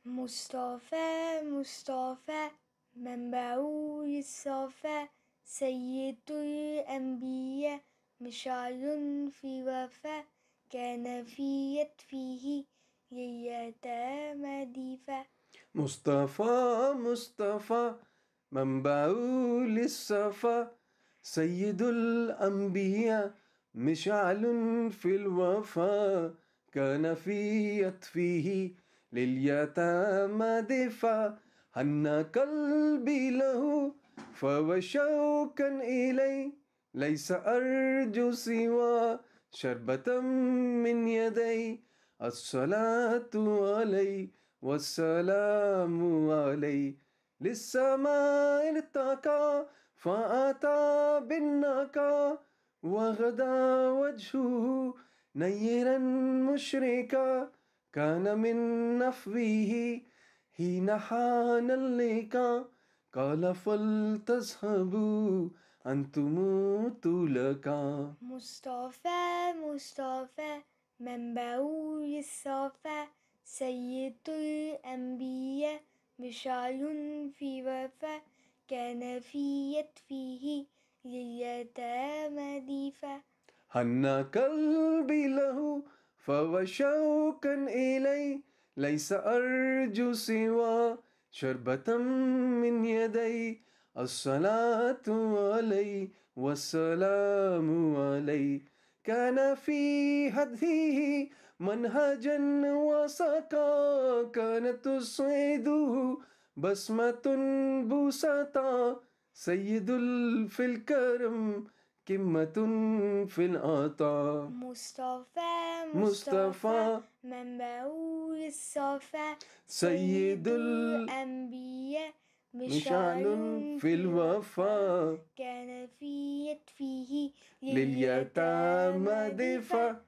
مصطفى مصطفى منبع الصفا سيد الأنبياء مشعل في وفا كان في يدفيه لليتامى دفا. مصطفى مصطفى منبع للصفا سيد الأنبياء مشعل في الوفا كان في يطفيه لليتامى دفا. هن قلبي له فهو شوقا إلي ليس أرجو سوى شربة من يدي. الصلاة عليه والسلام عليه للسماء ارتقى فأتى بالنقى وغدا وجهه نيرا مشرقا كان من نفوه حين حان اللقاء قال فلتذهبوا أنتم تلقا. مصطفى مصطفى منبع الصفا سيد الأنبياء مشعل في وفا كان في يدفيه لليتامى دفا. هن قلبي له فهو شوقا إلي ليس أرجو سوى شربة من يدي. الصلاة عليه والسلام عليه كان في هديه منهجا وسقا كانت تصعده بسمة بوسطا سيد في الكرم قمة في العطاء. مصطفى مصطفى منبع الصفا سيد الأنبياء مشعل في الوفا كان في يدفيه لليتامى دفا.